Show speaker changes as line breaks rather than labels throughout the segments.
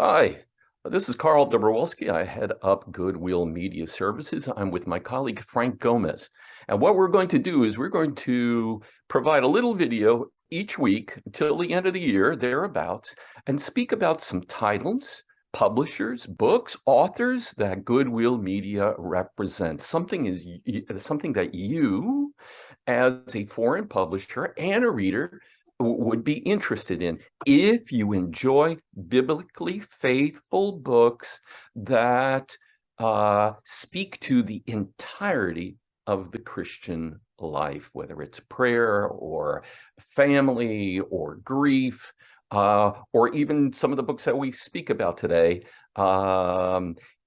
Hi, this is Carl Dobrowolski. I head up Goodwill Media Services. I'm with my colleague Frank Gomez. And what we're going to do is we're going to provide a little video each week until the end of the year, thereabouts, and speak about some titles, publishers, books, authors that Goodwill Media represents. Something that you, as a foreign publisher and a reader, would be interested in if you enjoy biblically faithful books that speak to the entirety of the Christian life, whether it's prayer or family or grief, or even some of the books that we speak about today.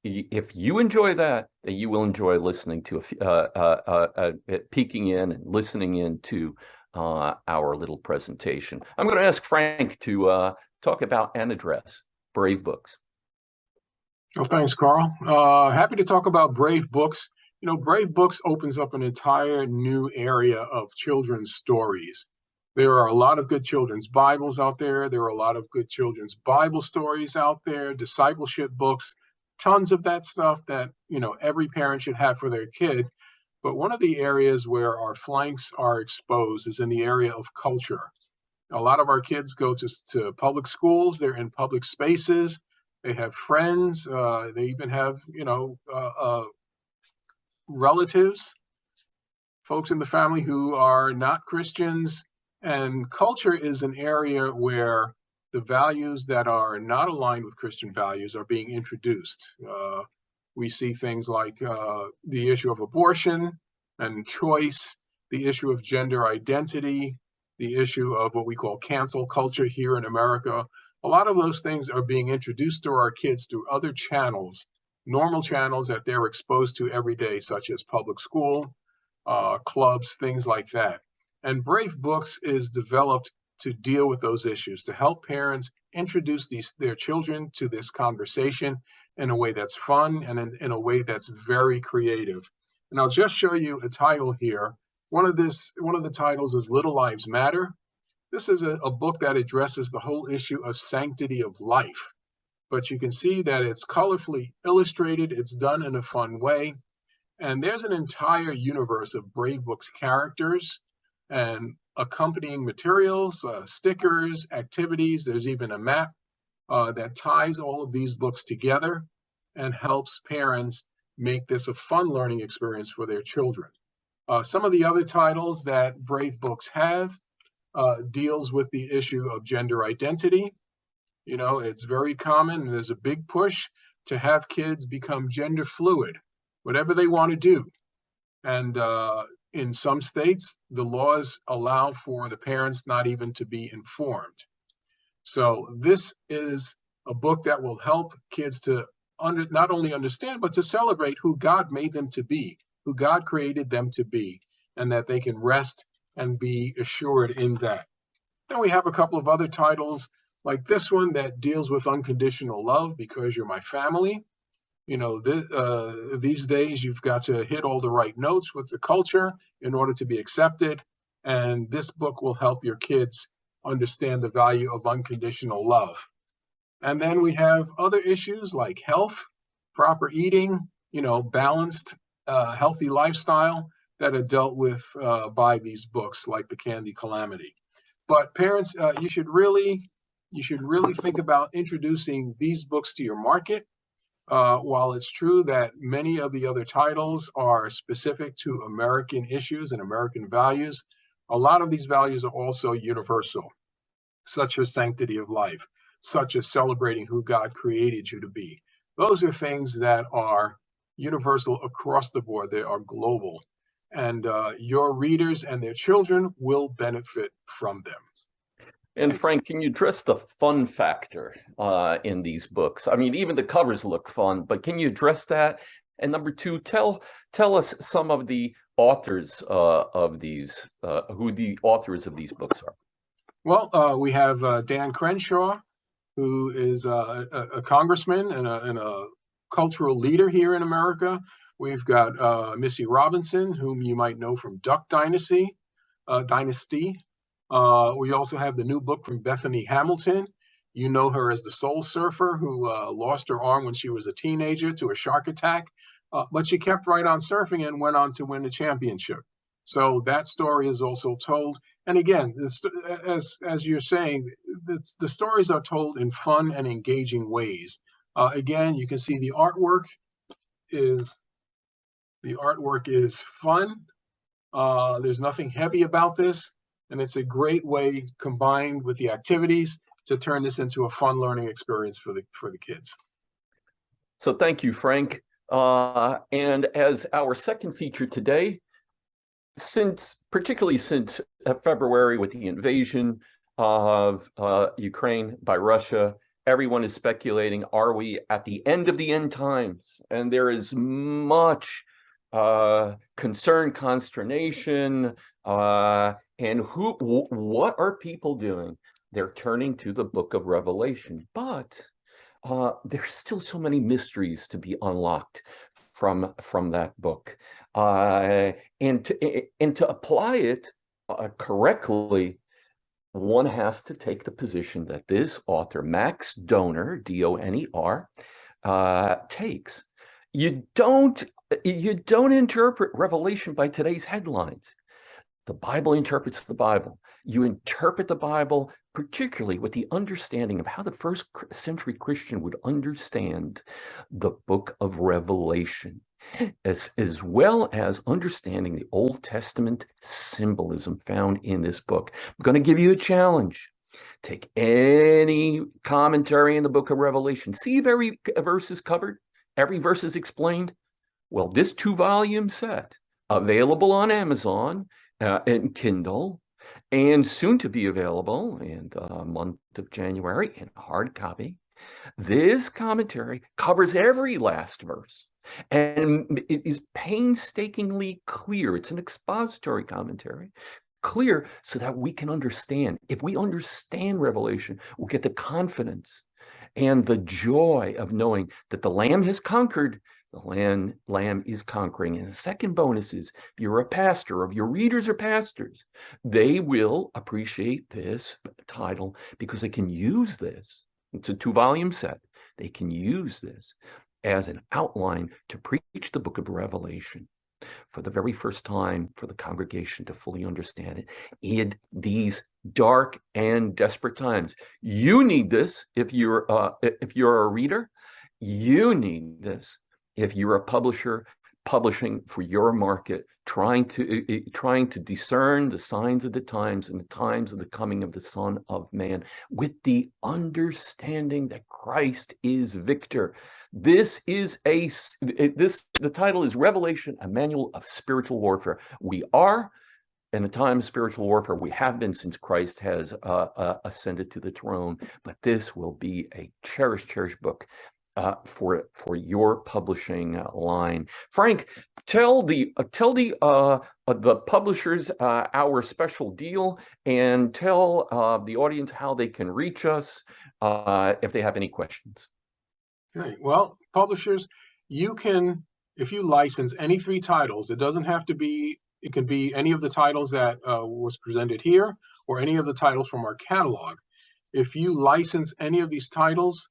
If you enjoy that, then you will enjoy listening to, peeking in and listening in to our little presentation. I'm going to ask Frank to talk about and address Brave Books.
Well, thanks, Carl. Happy to talk about Brave Books. Brave Books opens up an entire new area of children's stories. There are a lot of good children's Bibles out there. There are a lot of good children's Bible stories out there, discipleship books, tons of that stuff that, every parent should have for their kid. But one of the areas where our flanks are exposed is in the area of culture. A lot of our kids go to public schools. They're in public spaces. They have friends. They even have, relatives, folks in the family who are not Christians. And culture is an area where the values that are not aligned with Christian values are being introduced. We see things like the issue of abortion and choice, the issue of gender identity, the issue of what we call cancel culture here in America. A lot of those things are being introduced to our kids through other channels, normal channels that they're exposed to every day, such as public school, clubs, things like that. And Brave Books is developed to deal with those issues, to help parents introduce their children to this conversation in a way that's fun and in a way that's very creative. And I'll just show you a title here. One of the titles is Little Lives Matter. This is a book that addresses the whole issue of sanctity of life. But you can see that it's colorfully illustrated. It's done in a fun way. And there's an entire universe of Brave Books characters and accompanying materials, stickers, activities. There's even a map that ties all of these books together and helps parents make this a fun learning experience for their children. Some of the other titles that Brave Books have deals with the issue of gender identity. It's very common, and there's a big push to have kids become gender fluid, whatever they want to do. And in some states, the laws allow for the parents not even to be informed. So this is a book that will help kids to not only understand, but to celebrate who God made them to be, who God created them to be, and that they can rest and be assured in that. Then we have a couple of other titles like this one that deals with unconditional love, because you're my family. These days you've got to hit all the right notes with the culture in order to be accepted. And this book will help your kids understand the value of unconditional love. And then we have other issues like health, proper eating, balanced, healthy lifestyle that are dealt with by these books like The Candy Calamity. But parents, you should really think about introducing these books to your market. While it's true that many of the other titles are specific to American issues and American values, a lot of these values are also universal, such as sanctity of life, such as celebrating who God created you to be. Those are things that are universal across the board. They are global. And your readers and their children will benefit from them.
And
Thanks.
Frank, can you address the fun factor in these books? I mean, even the covers look fun, but can you address that? And number two, tell us some of the authors of these, who the authors of these books are.
Well, we have Dan Crenshaw, who is a congressman and a cultural leader here in America. We've got Missy Robinson, whom you might know from Duck Dynasty. We also have the new book from Bethany Hamilton. You know her as the Soul Surfer who lost her arm when she was a teenager to a shark attack, but she kept right on surfing and went on to win the championship. So that story is also told. And again, this, as you're saying, the stories are told in fun and engaging ways. Again, you can see is the artwork is fun. There's nothing heavy about this, and it's a great way combined with the activities to turn this into a fun learning experience for the kids.
So thank you, Frank. And as our second feature today, particularly since February with the invasion of Ukraine by Russia, everyone is speculating, are we at the end of the end times? And there is much concern, consternation, and what are people doing? They're turning to the book of Revelation, but there's still so many mysteries to be unlocked from that book, and to apply it correctly, one has to take the position that this author, Max Doner, D-O-N-E-R, takes. You don't interpret Revelation by today's headlines. The Bible interprets the Bible. You interpret the Bible particularly with the understanding of how the first century Christian would understand the book of Revelation, as well as understanding the Old Testament symbolism found in this book. I'm going to give you a challenge. Take any commentary in the book of Revelation. See if every verse is covered, every verse is explained. Well, this 2-volume set, available on Amazon and Kindle, and soon to be available in the month of January in hard copy. This commentary covers every last verse, and it is painstakingly clear. It's an expository commentary, clear so that we can understand. If we understand Revelation, we'll get the confidence and the joy of knowing that the Lamb has conquered. The Lamb is conquering. And the second bonus is, if you're a pastor, or if your readers are pastors, they will appreciate this title because they can use this. It's a 2-volume set. They can use this as an outline to preach the book of Revelation for the very first time, for the congregation to fully understand it in these dark and desperate times. You need this if you're a reader. You need this if you're a publisher publishing for your market, trying to discern the signs of the times and the times of the coming of the Son of Man, with the understanding that Christ is victor. The title is Revelation, a Manual of Spiritual Warfare. We are in a time of spiritual warfare. We have been since Christ has ascended to the throne, but this will be a cherished book for your publishing line. Frank, tell the publishers our special deal, and tell the audience how they can reach us if they have any questions.
Okay, well, publishers, you can, if you license any 3 titles, it doesn't have to be, it can be any of the titles that was presented here, or any of the titles from our catalog. If you license any of these titles,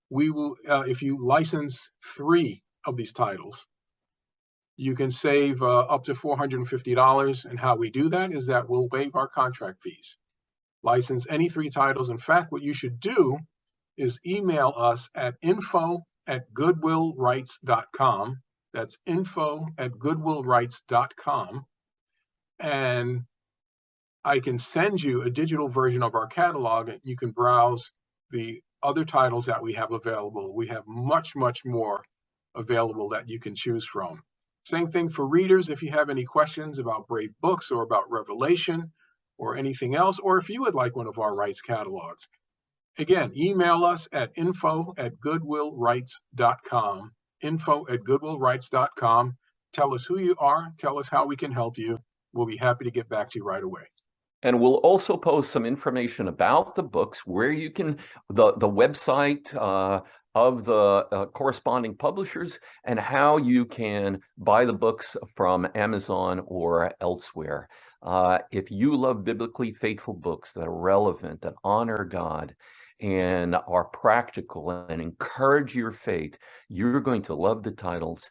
we will, if you license 3 of these titles, you can save up to $450. And how we do that is that we'll waive our contract fees. License any 3 titles. In fact, what you should do is email us at info@goodwillwrites.com. That's info@goodwillwrites.com. And I can send you a digital version of our catalog, and you can browse the other titles that we have available. We have much more available that you can choose from. Same thing for readers. If you have any questions about Brave Books or about Revelation or anything else, or if you would like one of our rights catalogs, again, email us at info@goodwillwrites.com, info@goodwillwrites.com. Tell us who you are. Tell us how we can help you. We'll be happy to get back to you right away.
And we'll also post some information about the books, where you can, the website of the corresponding publishers, and how you can buy the books from Amazon or elsewhere. If you love biblically faithful books that are relevant, that honor God, and are practical and encourage your faith, you're going to love the titles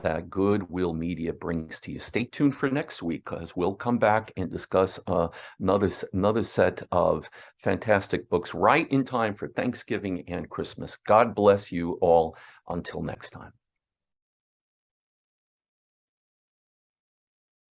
that Goodwill Media brings to you. Stay tuned for next week, because we'll come back and discuss another set of fantastic books right in time for Thanksgiving and Christmas. God bless you all. Until next time.